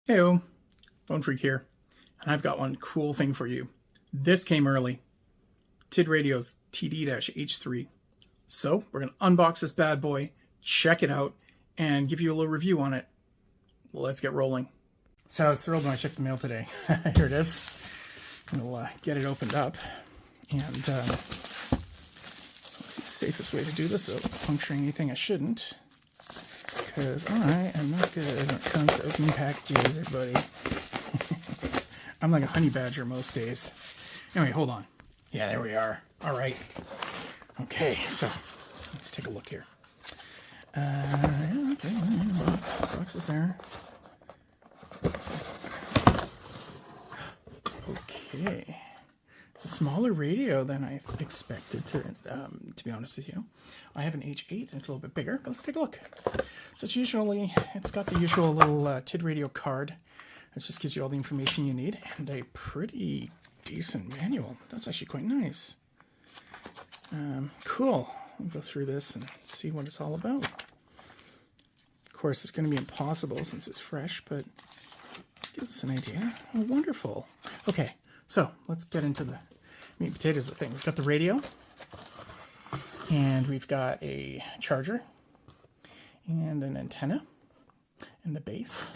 Heyo, Phone Freak here, and I've got one cool thing for you. This came early, TIDRADIO's TD-H3. So we're going to unbox this bad boy, check it out, and give you a little review on it. Let's get rolling. So I was thrilled when I checked the mail today. Here it is. We'll get it opened up, and let's see the safest way to do this without puncturing anything I shouldn't. Because I am not good when it comes to opening packages, everybody. I'm like a honey badger most days. Anyway, hold on. Yeah, there we are. All right. Okay, so let's take a look here. Okay, box is there. Okay. It's a smaller radio than I expected to be honest with you. I have an H8 and it's a little bit bigger, but let's take a look. So it's got the usual little TID radio card. It just gives you all the information you need and a pretty decent manual. That's actually quite nice. Cool. We'll go through this and see what it's all about. Of course, it's going to be impossible since it's fresh, but it gives us an idea. Oh, wonderful. Okay, so let's get into the meat and potatoes of the thing. We've got the radio, and we've got a charger, and an antenna, and the base.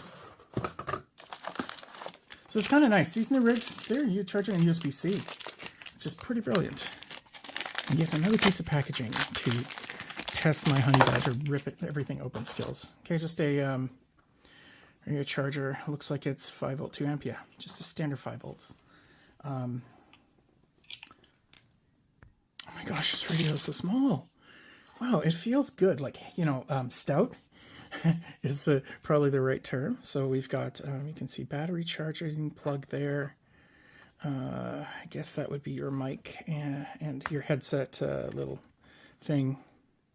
So it's kind of nice. These new rigs, you're charging on USB-C, which is pretty brilliant. And yet another piece of packaging to test my honey badger everything open skills. Okay, just a radio charger. Looks like it's 5 volt 2 amp. Yeah, just a standard 5 volts. Oh my gosh, this radio is so small. Wow, it feels good. Like, stout is probably the right term. So we've got, you can see battery charging plug there. I guess that would be your mic and your headset little thing.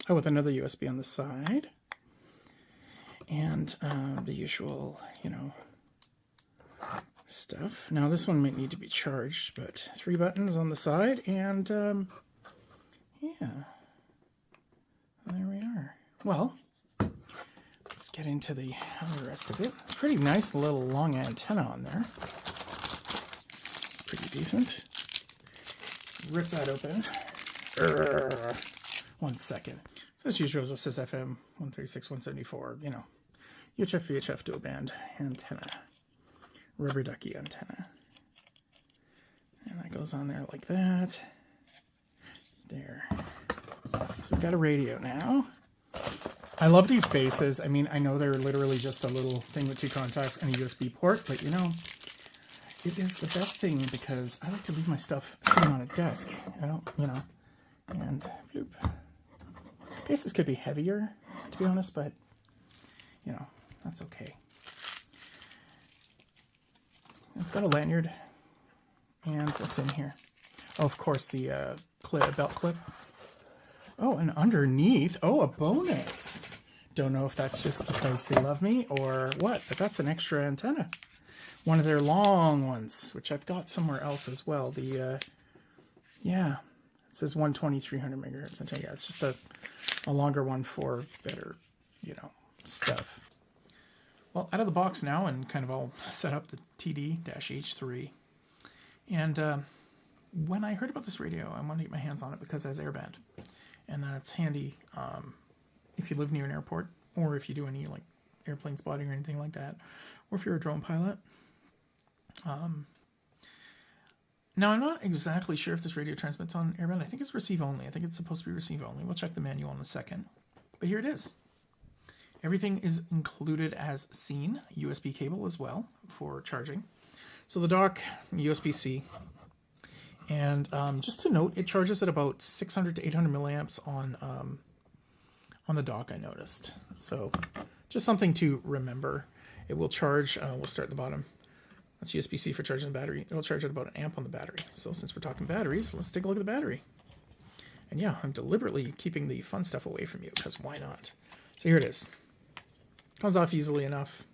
Oh, with another USB on the side. And the usual, stuff. Now this one might need to be charged, but 3 buttons on the side, and yeah, there we are. Well, let's get into the rest of it. Pretty nice little long antenna on there. Pretty decent. Rip that open. 1 second. So as usual, it says FM 136, 174, UHF, VHF dual band antenna. Rubber ducky antenna. And that goes on there like that. There. So we've got a radio now. I love these bases. I mean, I know they're literally just a little thing with 2 contacts and a USB port, but it is the best thing because I like to leave my stuff sitting on a desk. I don't, and bloop. Bases could be heavier, to be honest, but, that's okay. It's got a lanyard, and what's in here? Oh, of course, the belt clip. Oh, and underneath, a bonus. Don't know if that's just because they love me or what, but that's an extra antenna. One of their long ones, which I've got somewhere else as well. It says 120, 300 megahertz antenna. Yeah, it's just a longer one for better, stuff. Well, out of the box now and kind of all set up the TD-H3. And when I heard about this radio, I wanted to get my hands on it because it has airband. And that's handy if you live near an airport or if you do any like airplane spotting or anything like that, or if you're a drone pilot. Now, I'm not exactly sure if this radio transmits on airband. I think it's receive only. I think it's supposed to be receive only. We'll check the manual in a second. But here it is. Everything is included as seen. USB cable as well for charging. So the dock, USB-C. And just to note, it charges at about 600 to 800 milliamps on the dock, I noticed. So just something to remember. It will charge, we'll start at the bottom. That's USB-C for charging the battery. It'll charge at about 1 amp on the battery. So since we're talking batteries, let's take a look at the battery. And yeah, I'm deliberately keeping the fun stuff away from you, because why not? So here it is. Comes off easily enough.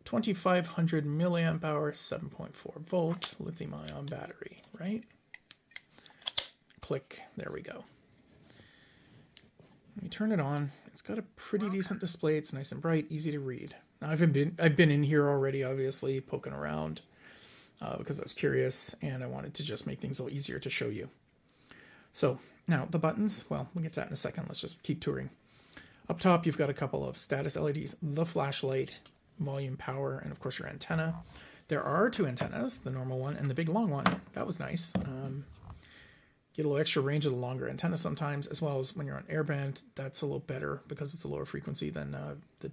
2500 milliamp hour, 7.4 volt lithium ion battery, right? Click, there we go. Let me turn it on. It's got a pretty decent display. It's nice and bright, easy to read. Now, I've been in here already, obviously, poking around because I was curious and I wanted to just make things a little easier to show you. So now the buttons, well, we'll get to that in a second. Let's just keep touring. Up top, you've got a couple of status LEDs, the flashlight, volume, power, and of course your antenna. There are two antennas, the normal one and the big long one. That was nice. Get a little extra range of the longer antenna sometimes, as well as when you're on airband, that's a little better because it's a lower frequency than the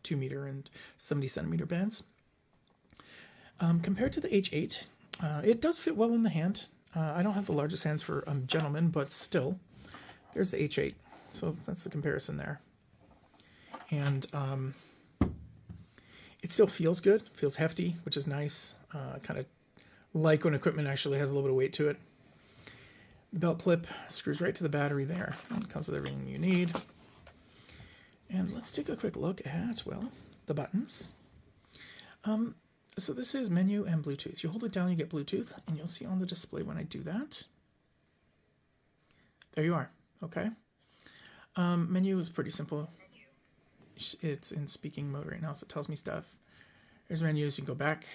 2 meter and 70 centimeter bands. Compared to the H8, it does fit well in the hand. I don't have the largest hands for gentlemen, but still, there's the H8. So that's the comparison there. And it still feels good, feels hefty, which is nice. Kind of like when equipment actually has a little bit of weight to it. The belt clip screws right to the battery there. It comes with everything you need. And let's take a quick look at, well, the buttons. So this is menu and Bluetooth. You hold it down, you get Bluetooth, and you'll see on the display when I do that. There you are. Okay. Menu is pretty simple. It's in speaking mode right now, so it tells me stuff. There's menus. You can go back.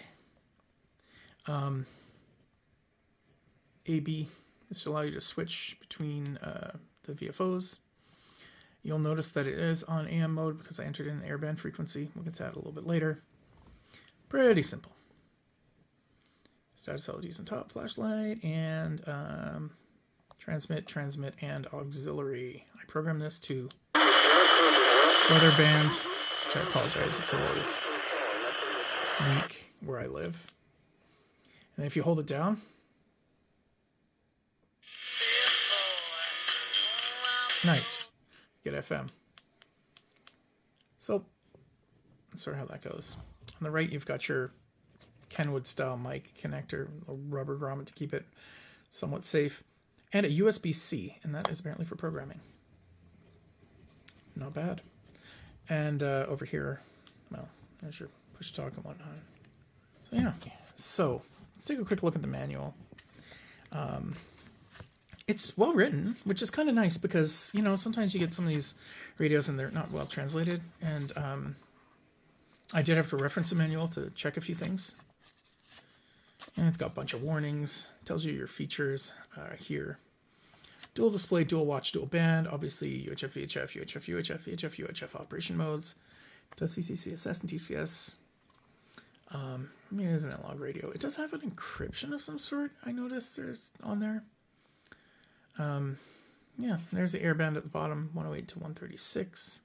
AB. This will allow you to switch between the VFOs. You'll notice that it is on AM mode because I entered in airband frequency. We'll get to that a little bit later. Pretty simple. Status LEDs on top, flashlight, and transmit, and auxiliary. I programmed this to weather band, which I apologize, it's a little weak where I live. And if you hold it down, nice, get FM. So that's sort of how that goes. On the right, you've got your Kenwood style mic connector, a rubber grommet to keep it somewhat safe, and a USB-C, and that is apparently for programming. Not bad. And over here, well, there's your push talk and whatnot. So yeah, so let's take a quick look at the manual. It's well written, which is kind of nice because, you know, sometimes you get some of these radios and they're not well translated, and I did have to reference the manual to check a few things. And it's got a bunch of warnings, tells you your features here. Dual display, dual watch, dual band, obviously UHF, VHF, UHF, UHF, VHF, UHF operation modes. It does CCSS and TCS. I mean, it is an analog radio. It does have an encryption of some sort, I noticed there's on there. Yeah, there's the airband at the bottom, 108 to 136.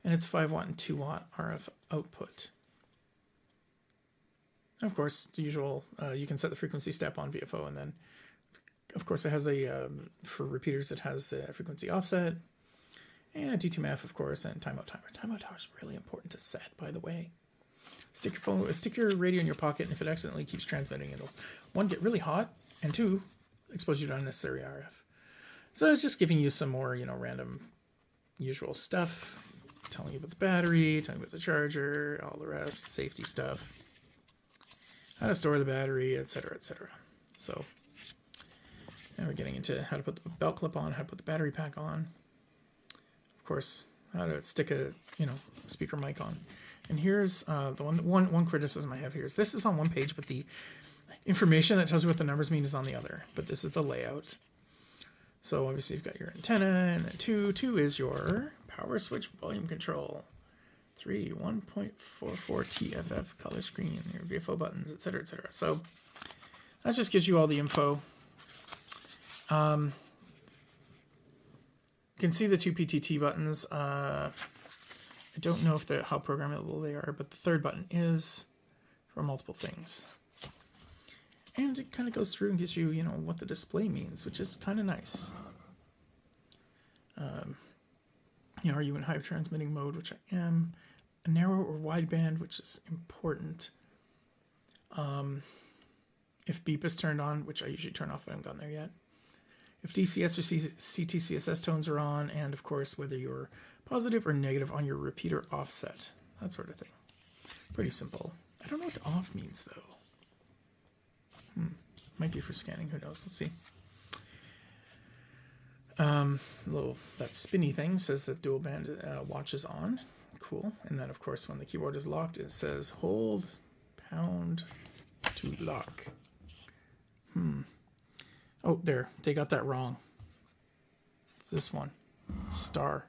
And it's 5 watt and 2 watt RF output. Of course, the usual, you can set the frequency step on VFO, and then, of course, it has a, for repeaters, it has a frequency offset, and D2MF, of course, and timeout timer. Timeout timer is really important to set, by the way. Stick your radio in your pocket, and if it accidentally keeps transmitting, it'll, 1, get really hot, and 2, expose you to unnecessary RF. So it's just giving you some more, you know, random, usual stuff. Telling you about the battery, telling you about the charger, all the rest, safety stuff, how to store the battery, etc., etc. So now we're getting into how to put the belt clip on, how to put the battery pack on. Of course, how to stick a, you know, speaker mic on. And here's the one criticism I have here is this is on one page, but the information that tells you what the numbers mean is on the other. But this is the layout. So obviously you've got your antenna, and then 2 is your power switch volume control. 3, 1.44 TFF color screen, your VFO buttons, etc., etc. So that just gives you all the info. You can see the 2 PTT buttons. I don't know if how programmable they are, but the third button is for multiple things. And it kind of goes through and gives you, you know, what the display means, which is kind of nice. You know, are you in high transmitting mode, which I am. A narrow or wide band, which is important. If beep is turned on, which I usually turn off if I haven't gotten there yet. If DCS or CTCSS tones are on, and of course, whether you're positive or negative on your repeater offset. That sort of thing. Pretty simple. I don't know what the off means, though. Might be for scanning, who knows, we'll see. Little, that spinny thing says that dual band watch is on. cool. And then, of course, when the keyboard is locked, it says hold pound to lock. Oh, there. They got that wrong. It's this one. Star.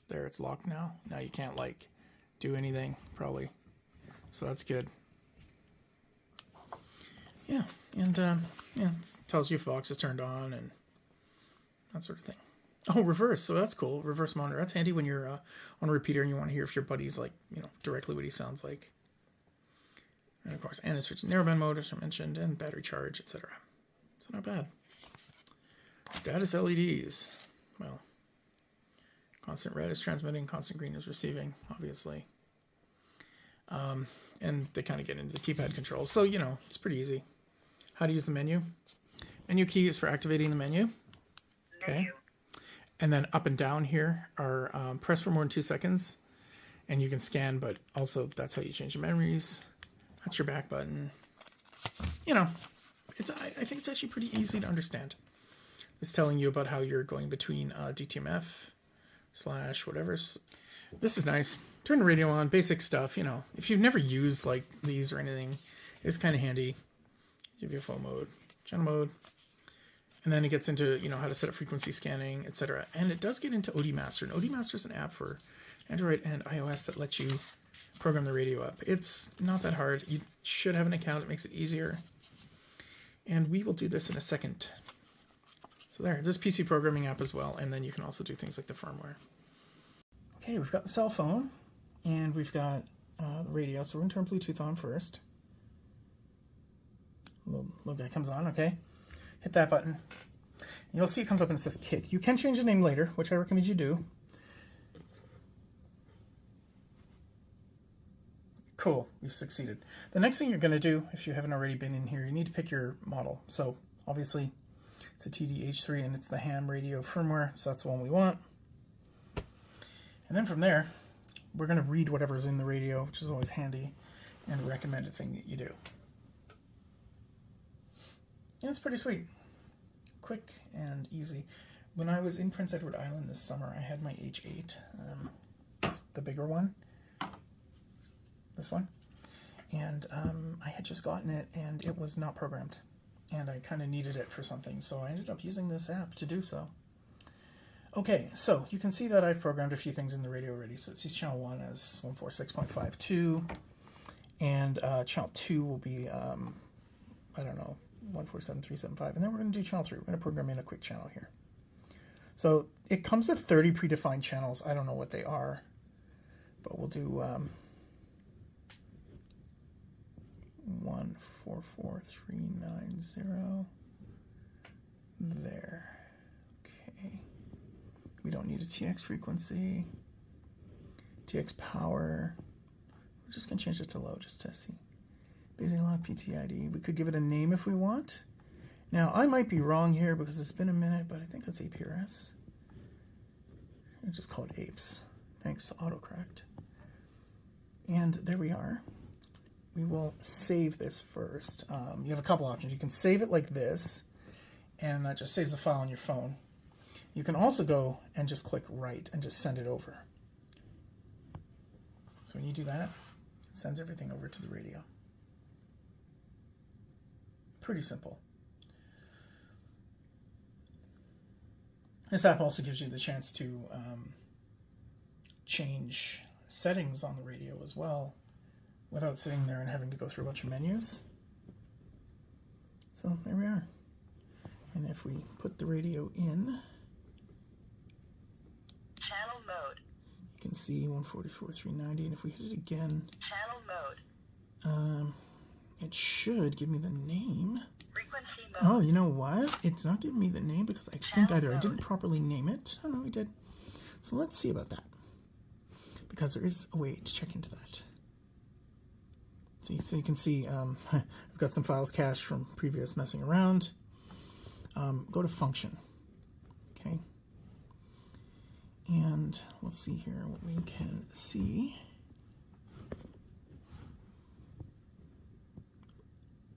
There, it's locked now. Now you can't, like, do anything, probably. So that's good. Yeah, and, yeah, it tells you if Vox is turned on and that sort of thing. Oh, reverse. So that's cool. Reverse monitor. That's handy when you're on a repeater and you want to hear if your buddy's, like, you know, directly what he sounds like. And, of course, and it's switched to narrowband mode, as I mentioned, and battery charge, etc. So not bad. Status LEDs. Well, constant red is transmitting, constant green is receiving, obviously. And they kind of get into the keypad controls. So, you know, it's pretty easy. How to use the menu. Menu key is for activating the menu. Okay. And then up and down here are press for more than 2 seconds. And you can scan, but also that's how you change your memories. That's your back button. You know, I think it's actually pretty easy to understand. It's telling you about how you're going between DTMF / whatever. This is nice. Turn the radio on, basic stuff, you know. If you've never used like these or anything, it's kind of handy. Give you a full mode, channel mode. And then it gets into, you know, how to set up frequency scanning, etc. And it does get into OD Master. And OD Master is an app for Android and iOS that lets you program the radio up. It's not that hard. You should have an account. It makes it easier. And we will do this in a second. So there, this PC programming app as well. And then you can also do things like the firmware. Okay, we've got the cell phone and we've got the radio. So we're going to turn Bluetooth on first. Little guy comes on, okay? Hit that button. You'll see it comes up and it says Kit. You can change the name later, which I recommend you do. Cool, you've succeeded. The next thing you're going to do, if you haven't already been in here, you need to pick your model. So obviously it's a TD-H3 and it's the ham radio firmware, so that's the one we want. And then from there, we're going to read whatever's in the radio, which is always handy, and a recommended thing that you do. And it's pretty sweet. Quick and easy. When I was in Prince Edward Island this summer, I had my H8, the bigger one. This one. And I had just gotten it, and it was not programmed. And I kind of needed it for something, so I ended up using this app to do so. Okay, so you can see that I've programmed a few things in the radio already. So it sees channel 1 as 146.52, and channel 2 will be, I don't know, 147.375, and then we're going to do channel 3. We're going to program in a quick channel here. So it comes with 30 predefined channels. I don't know what they are, but we'll do 144390. There. Okay. We don't need a TX frequency. TX power. We're just going to change it to low just to see. Basic lock PTID. We could give it a name if we want. Now, I might be wrong here because it's been a minute, but I think that's APRS. I'll just call it apes. Thanks, autocorrect. And there we are. We will save this first. You have a couple options. You can save it like this, and that just saves the file on your phone. You can also go and just click write and just send it over. So when you do that, it sends everything over to the radio. Pretty simple. This app also gives you the chance to change settings on the radio as well without sitting there and having to go through a bunch of menus. So there we are. And if we put the radio in, channel mode, you can see 144.390, and if we hit it again, channel mode, it should give me the name. frequency mode. Oh, you know what? It's not giving me the name because I think either I didn't properly name it. Oh, no, I did. So let's see about that. Because there is a way to check into that. So you can see I've got some files cached from previous messing around. Go to function. Okay. And we'll see here what we can see.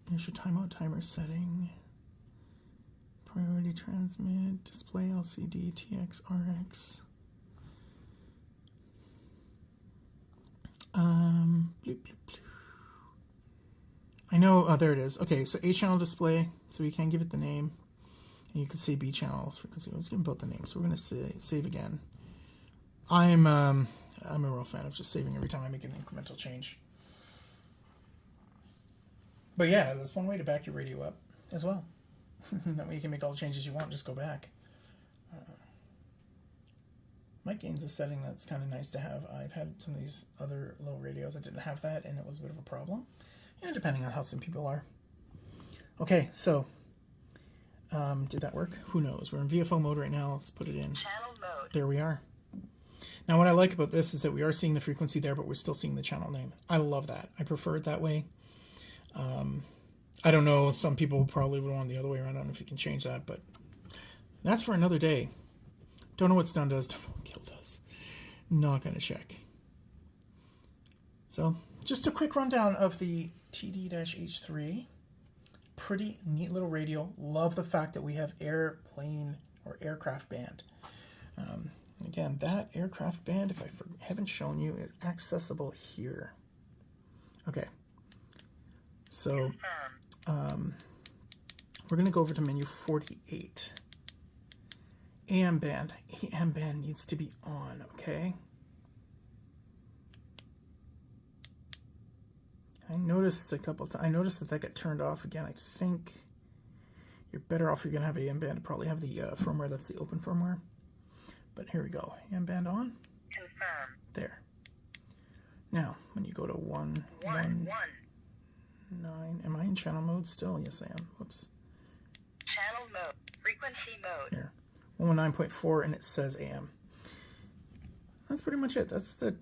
Here's your timeout timer setting. Priority transmit, display LCD, TX, RX. I know, there it is. Okay, so A channel display, so we can give it the name. And you can say B channels frequency. Let's give them both the name. So we're going to save again. I'm a real fan of just saving every time I make an incremental change. But yeah, that's one way to back your radio up as well. That way you can make all the changes you want, just go back. Mic gain's a setting that's kind of nice to have. I've had some of these other low radios that didn't have that, and it was a bit of a problem. Yeah, depending on how some people are. Okay, so did that work? Who knows? We're in VFO mode right now. Let's put it in. Channel mode. There we are. Now, what I like about this is that we are seeing the frequency there, but we're still seeing the channel name. I love that. I prefer it that way. I don't know. Some people probably would want the other way around. I don't know if you can change that, but that's for another day. Don't know what stun does. Don't know what kill does. Not going to check. So, just a quick rundown of the TD-H3. Pretty neat little radio. Love the fact that we have airplane or aircraft band. And again, that aircraft band, if I haven't shown you, is accessible here. Okay. So, we're going to go over to menu 48. AM band. AM band needs to be on, okay? I noticed a couple times. I noticed that got turned off again. I think you're better off if you're going to have AM band to probably have the firmware that's the open firmware. But here we go. AM band on. Confirm. There. Now, when you go to 119, am I in channel mode still? Yes, I am. Whoops. Channel mode. Frequency mode. Here. 119.4, and it says AM. That's pretty much it. That's the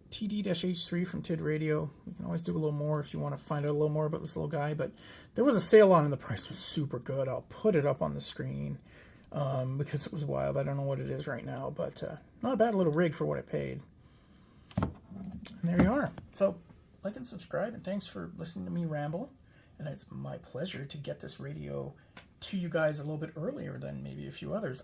TD-H3 from TID Radio. You can always do a little more if you want to find out a little more about this little guy, but there was a sale on and the price was super good. I'll put it up on the screen because it was wild. I don't know what it is right now, but not a bad little rig for what I paid. And there you are. So like and subscribe, and thanks for listening to me ramble. And it's my pleasure to get this radio to you guys a little bit earlier than maybe a few others.